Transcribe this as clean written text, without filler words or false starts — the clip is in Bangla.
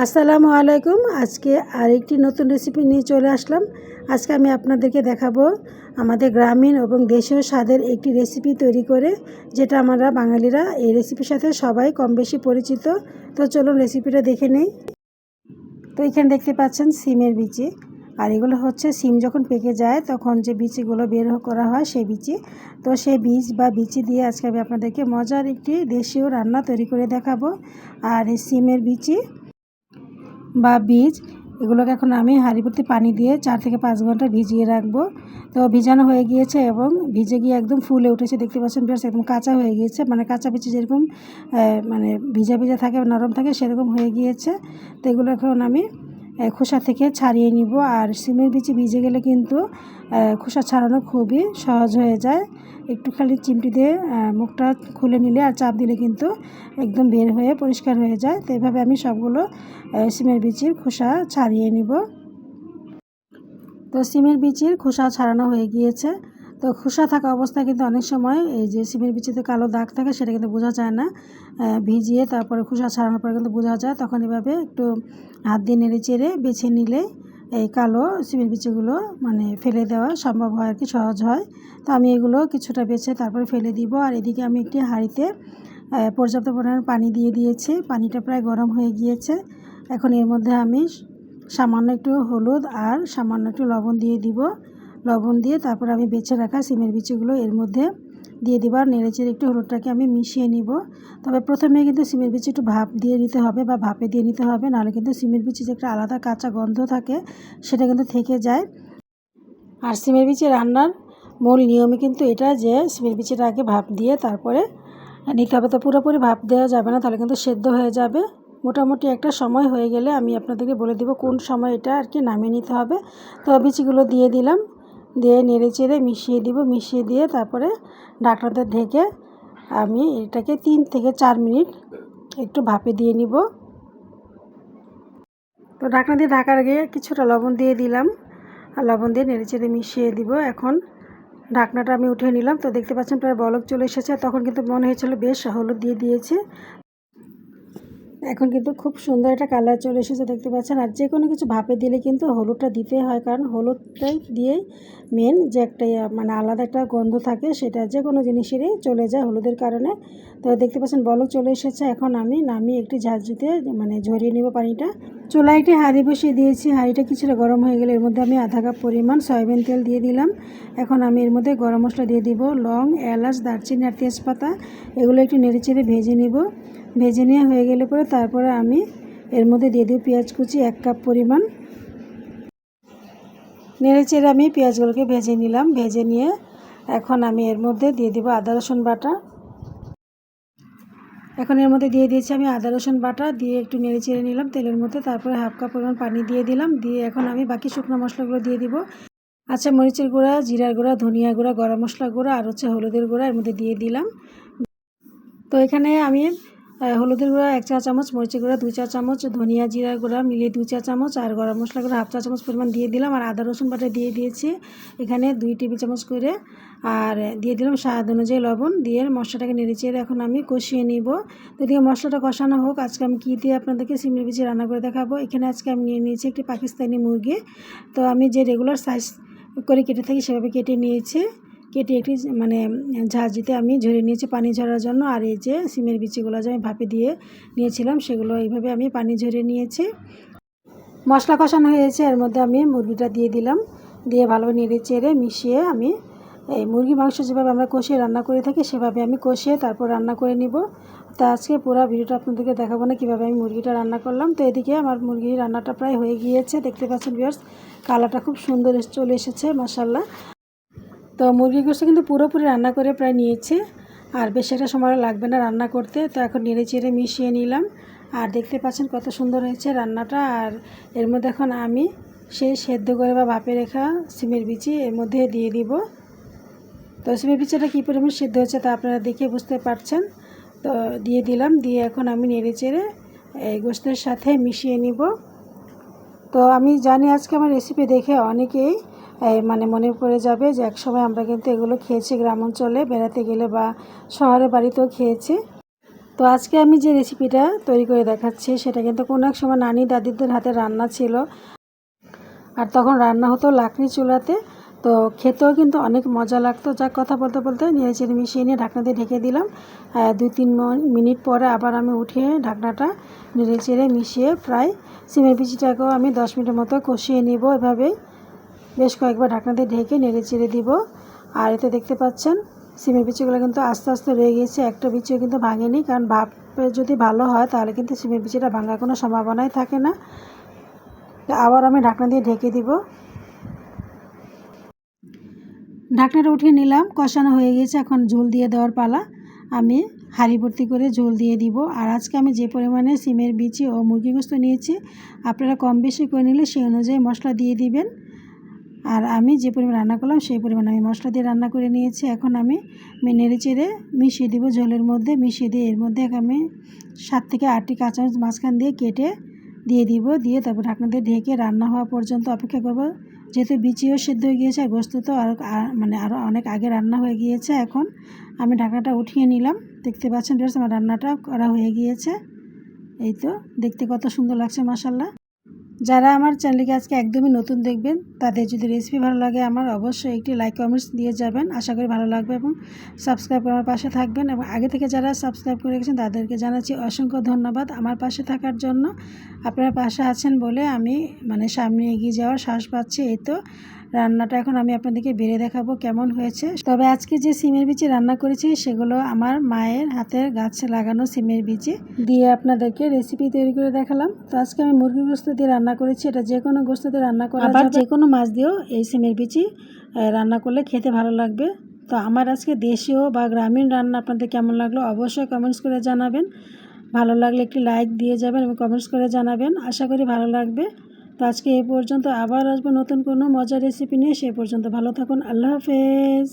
আসসালামু আলাইকুম। আজকে আরেকটি নতুন রেসিপি নিয়ে চলে আসলাম। আজকে আমি আপনাদেরকে দেখাবো আমাদের গ্রামীণ এবং দেশীয় স্বাদের একটি রেসিপি তৈরি করে, যেটা আমরা বাঙালিরা এই রেসিপির সাথে সবাই কম বেশি পরিচিত। তো চলুন রেসিপিটা দেখে নেই। তো এখানে দেখতে পাচ্ছেন সিমের বিচি, আর এগুলো হচ্ছে সিম যখন পেকে যায় তখন যে বিচিগুলো বের করা হয় সেই বিচি। তো সেই বীজ বা বিচি দিয়ে আজকে আমি আপনাদেরকে মজার একটি দেশীয় রান্না তৈরি করে দেখাবো। আর এই সিমের বিচি বা বীজ এগুলোকে এখন আমি হাঁড়ি ভর্তি পানি দিয়ে 4 থেকে 5 ঘন্টা ভিজিয়ে রাখবো। তো ভিজানো হয়ে গিয়েছে এবং ভিজে গিয়ে একদম ফুলে উঠেছে, দেখতে পাচ্ছেন বেশ একদম কাঁচা হয়ে গিয়েছে, মানে কাঁচা বিচি যেরকম মানে ভিজা ভিজা থাকে নরম থাকে সেরকম হয়ে গিয়েছে। তো এগুলো এখন আমি খোসা থেকে ছাড়িয়ে নিব। আর সিমের বিচি ভিজে গেলে কিন্তু খোসা ছাড়ানো খুবই সহজ হয়ে যায়। একটু খালি চিমটি দিয়ে মুখটা খুলে নিলে আর চাপ দিলে কিন্তু একদম বের হয়ে পরিষ্কার হয়ে যায়। তো এইভাবে আমি সবগুলো সিমের বিচির খোসা ছাড়িয়ে নিব। তো সিমের বিচির খোসা ছাড়ানো হয়ে গিয়েছে। তো খোসা থাকা অবস্থায় কিন্তু অনেক সময় এই যে সিমের বিচিতে কালো দাগ থাকে সেটা কিন্তু বোঝা যায় না। ভিজিয়ে তারপরে খোসা ছাড়ানোর পরে কিন্তু বোঝা যায়। তখন এভাবে একটু হাত দিয়ে নেড়ে চেড়ে বেছে নিলে এই কালো সিমের বিচিগুলো মানে ফেলে দেওয়া সম্ভব হয় আর কি, সহজ হয়। তো আমি এগুলো কিছুটা বেছে তারপরে ফেলে দিব। আর এদিকে আমি একটি হাঁড়িতে পর্যাপ্ত পরিমাণে পানি দিয়ে দিয়েছি। পানিটা প্রায় গরম হয়ে গিয়েছে। এখন এর মধ্যে আমি সামান্য একটু হলুদ আর সামান্য একটু লবণ দিয়ে দিব। লবণ দিয়ে তারপর আমি বেছে রাখা সিমের বিচিগুলো এর মধ্যে দিয়ে দিব আর নেড়েচেড়ে একটু হলুদটাকে আমি মিশিয়ে নিব। তবে প্রথমে কিন্তু সিমের বিচি একটু ভাপ দিয়ে নিতে হবে বা ভাপে দিয়ে নিতে হবে, নাহলে কিন্তু সিমের বিচি যে একটা আলাদা কাঁচা গন্ধ থাকে সেটা কিন্তু থেকে যায়। আর সিমের বিচি রান্নার মূল নিয়মই কিন্তু এটা যে সিমের বিচিটা আগে ভাপ দিয়ে তারপরে নিতে হবে। তো পুরোপুরি ভাপ দেওয়া যাবে না, তাহলে কিন্তু সেদ্ধ হয়ে যাবে। মোটামুটি একটা সময় হয়ে গেলে আমি আপনাদেরকে বলে দেব কোন সময় এটা আর কি নামিয়ে নিতে হবে। তো বিচিগুলো দিয়ে দিলাম, দিয়ে নেড়ে চেড়ে মিশিয়ে দিব। মিশিয়ে দিয়ে তারপরে ঢাকনাতে ঢেকে আমি এটাকে 3 থেকে 4 মিনিট একটু ভাপে দিয়ে নিব। তো ঢাকনা দিয়ে ঢাকার আগে কিছুটা লবণ দিয়ে দিলাম, আর লবণ দিয়ে নেড়ে চেড়ে মিশিয়ে দিব। এখন ঢাকনাটা আমি উঠিয়ে নিলাম। তো দেখতে পাচ্ছেন প্রায় বলক চলে এসেছে। তখন কিন্তু মনে হয়েছিল বেশ হলুদ দিয়ে দিয়েছে, এখন কিন্তু খুব সুন্দর একটা কালার চলে এসেছে, দেখতে পাচ্ছেন। আর যে কোনো কিছু ভাপে দিলে কিন্তু হলুদটা দিতে হয়, কারণ হলুদটাই দিয়েই মেন যে একটা মানে আলাদা একটা গন্ধ থাকে, সেটা যে কোনো জিনিসেরই চলে যায় হলুদের কারণে। তো দেখতে পাচ্ছেন বলক চলে এসেছে। এখন আমি নামিয়ে একটি ঝাঁঝরিতে মানে ঝরিয়ে নেব পানিটা। চুলায় একটি হাঁড়ি বসিয়ে দিয়েছি। হাঁড়িটা কিছুটা গরম হয়ে গেলে এর মধ্যে আমি আধা কাপ পরিমাণ সয়াবিন তেল দিয়ে দিলাম। এখন আমি এর মধ্যে গরম মশলা দিয়ে দিব, লং, এলাচ, দারচিনি আর তেজপাতা, এগুলো একটু নেড়ে চেড়ে ভেজে নিব। ভেজে নেওয়া হয়ে গেলে পরে তারপরে আমি এর মধ্যে দিয়ে দিব পেঁয়াজ কুচি 1 কাপ পরিমাণ। নেড়ে চেড়ে আমি পেঁয়াজগুলোকে ভেজে নিলাম। ভেজে নিয়ে এখন আমি এর মধ্যে দিয়ে দিব আদা রসুন বাটা। এখন এর মধ্যে দিয়ে দিয়েছি আমি আদা রসুন বাটা, দিয়ে একটু নেড়ে চেড়ে নিলাম তেলের মধ্যে। তারপরে 1/2 কাপ পরিমাণ পানি দিয়ে দিলাম। দিয়ে এখন আমি বাকি শুকনো মশলাগুলো দিয়ে দিব। আচ্ছা, মরিচের গুঁড়া, জিরার গুঁড়া, ধনিয়া গুঁড়া, গরম মশলা গুঁড়া আর হচ্ছে হলুদের গুঁড়া এর মধ্যে দিয়ে দিলাম। তো এখানে আমি হলুদের গুঁড়া 1 চা চামচ, মরিচের গুঁড়া 2 চা চামচ, ধনিয়া জিরার গুঁড়া মিলিয়ে 2 চা চামচ আর গরম মশলা গুঁড়া 1/2 চা চামচ পরিমাণ দিয়ে দিলাম। আর আদা রসুন বাটা দিয়ে দিয়েছি এখানে 2 টেবিল চামচ করে। আর দিয়ে দিলাম স্বাদ অনুযায়ী লবণ। দিয়ে মশলাটাকে নেড়ে চেড়ে এখন আমি কষিয়ে নিব। তো এদিকে মশলাটা কষানো হোক, আজকে আমি কী দিয়ে আপনাদেরকে সিমের বিচি রান্না করে দেখাবো। এখানে আজকে আমি নিয়ে নিয়েছি একটি পাকিস্তানি মুরগি। তো আমি যে রেগুলার সাইজ করে কেটে থাকি সেভাবে কেটে নিয়েছি। কেটে একটি মানে ঝাঁঝরিতে আমি ঝরিয়ে নিয়েছি পানি ঝরার জন্য। আর এই যে সিমের বিচিগুলো যে আমি ভাপে দিয়ে নিয়েছিলাম সেগুলো এইভাবে আমি পানি ঝরিয়ে নিয়েছি। মশলা কষানো হয়েছে, এর মধ্যে আমি মুরগিটা দিয়ে দিলাম। দিয়ে ভালোভাবে নেড়ে চেড়ে মিশিয়ে আমি এই মুরগি মাংস যেভাবে আমরা কষিয়ে রান্না করে থাকি সেভাবে আমি কষিয়ে তারপর রান্না করে নিব। তো আজকে পুরো ভিডিওটা আপনাদেরকে দেখাবো না কীভাবে আমি মুরগিটা রান্না করলাম। তো এদিকে আমার মুরগির রান্নাটা প্রায় হয়ে গিয়েছে, দেখতে পাচ্ছেন ভিউয়ার্স কালারটা খুব সুন্দর চলে এসেছে মাশাআল্লাহ। তো মুরগি গোশত কিন্তু পুরোপুরি রান্না করে প্রায় নিয়েছে, আর বেশি একটা সময় লাগবে না রান্না করতে। তো এখন নেড়ে চেড়ে মিশিয়ে নিলাম। আর দেখতে পাচ্ছেন কত সুন্দর হয়েছে রান্নাটা। আর এর মধ্যে এখন আমি সেই সেদ্ধ করে বা ভাপে রেখা সিমের বিচি এর মধ্যে দিয়ে দিব। তো সিমের বিচিটা কী পরিমাণ সেদ্ধ হয়েছে তা আপনারা দেখে বুঝতে পারছেন। তো দিয়ে দিলাম। দিয়ে এখন আমি নেড়ে চেড়ে এই গোশতের সাথে মিশিয়ে নিব। তো আমি জানি আজকে আমার রেসিপি দেখে অনেকেই মানে মনে পড়ে যাবে যে একসময় আমরা কিন্তু এগুলো খেয়েছি গ্রাম অঞ্চলে বেড়াতে গেলে বা শহরে বাড়িতেও খেয়েছি। তো আজকে আমি যে রেসিপিটা তৈরি করে দেখাচ্ছি সেটা কিন্তু কোনো এক সময় নানি দাদিদের হাতে রান্না ছিল, আর তখন রান্না হতো লাকড়ি চুলাতে। তো খেতেও কিন্তু অনেক মজা লাগতো। যাক, কথা বলতে বলতে নেড়েচেড়ে মিশিয়ে নিয়ে ঢাকনা দিয়ে ঢেকে দিলাম। 2-3 মিনিট পরে আবার আমি উঠিয়ে ঢাকনাটা নেড়েচেড়ে মিশিয়ে প্রায় সিমের বিচিটাকেও আমি 10 মিনিটের মতো কষিয়ে নিব। এভাবেই বেশ কয়েকবার ঢাকনা দিয়ে ঢেকে নেড়েচেড়ে দিব। আর এতে দেখতে পাচ্ছেন সিমের বিচিগুলো কিন্তু আস্তে আস্তে রয়ে গিয়েছে, একটা বিচিও কিন্তু ভাঙেনি। কারণ ভাপে যদি ভালো হয় তাহলে কিন্তু সিমের বিচিটা ভাঙার কোনো সম্ভাবনাই থাকে না। আবার আমি ঢাকনা দিয়ে ঢেকে দিব। ঢাকনাটা উঠিয়ে নিলাম, কষানো হয়ে গেছে। এখন ঝোল দিয়ে দেওয়ার পালা। আমি হাঁড়ি ভর্তি করে ঝোল দিয়ে দিব। আর আজকে আমি যে পরিমাণে সিমের বিচি ও মুরগি গোস্ত নিয়েছি, আপনারা কম বেশি করে নিলে সেই অনুযায়ী মশলা দিয়ে দিবেন। আর আমি যে পরিমাণ রান্না করলাম সেই পরিমাণ আমি মশলা দিয়ে রান্না করে নিয়েছি। এখন আমি নেড়ে চেড়ে মিশিয়ে দিব ঝোলের মধ্যে। মিশিয়ে দিয়ে এর মধ্যে আমি 7 থেকে 8টি কাঁচামরিচ মাঝখান দিয়ে কেটে দিয়ে দিব। দিয়ে তারপর ঢাকনা দিয়ে ঢেকে রান্না হওয়া পর্যন্ত অপেক্ষা করব। যেহেতু বিচিও সিদ্ধ হয়ে গিয়েছে আর গোস্ত তো আরও অনেক আগে রান্না হয়ে গিয়েছে। এখন আমি ঢাকনাটা উঠিয়ে নিলাম। দেখতে পাচ্ছেন আমার রান্নাটা করা হয়ে গিয়েছে। এই তো দেখতে কত সুন্দর লাগছে মাশাআল্লাহ। যারা আমার চ্যানেলকে আজকে একদমই নতুন দেখবেন, তাদের যদি রেসিপি ভালো লাগে আমার অবশ্যই একটি লাইক কমেন্টস দিয়ে যাবেন। আশা করি ভালো লাগবে এবং সাবস্ক্রাইব করে আমার পাশে থাকবেন। এবং আগে থেকে যারা সাবস্ক্রাইব করে রেখেছেন তাদেরকে জানাচ্ছি অসংখ্য ধন্যবাদ আমার পাশে থাকার জন্য। আপনারা পাশে আছেন বলে আমি সামনে এগিয়ে যাওয়ার সাহস পাচ্ছি। এই তো রান্নাটা এখন আমি আপনাদেরকে বেড়ে দেখাবো কেমন হয়েছে। তবে আজকে যে সিমের বিচি রান্না করেছি সেগুলো আমার মায়ের হাতের গাছে লাগানো সিমের বিচি দিয়ে আপনাদেরকে রেসিপি তৈরি করে দেখালাম। তো আজকে আমি মুরগির গোস্ত দিয়ে রান্না করেছি। এটা যে কোনো গোস্ত দিয়ে রান্না করা যাবে, আবার যে কোনো মাছ দিয়েও এই সিমের বিচি রান্না করলে খেতে ভালো লাগবে। তো আমার আজকে দেশীয় বা গ্রামীণ রান্না আপনাদের কেমন লাগলো অবশ্যই কমেন্টস করে জানাবেন। ভালো লাগলে একটি লাইক দিয়ে যাবেন এবং কমেন্টস করে জানাবেন। আশা করি ভালো লাগবে। তো আজকে এই পর্যন্ত, আবার আসবো নতুন কোনো মজার রেসিপি নিয়ে। সে পর্যন্ত ভালো থাকুন। আল্লাহ হাফেজ।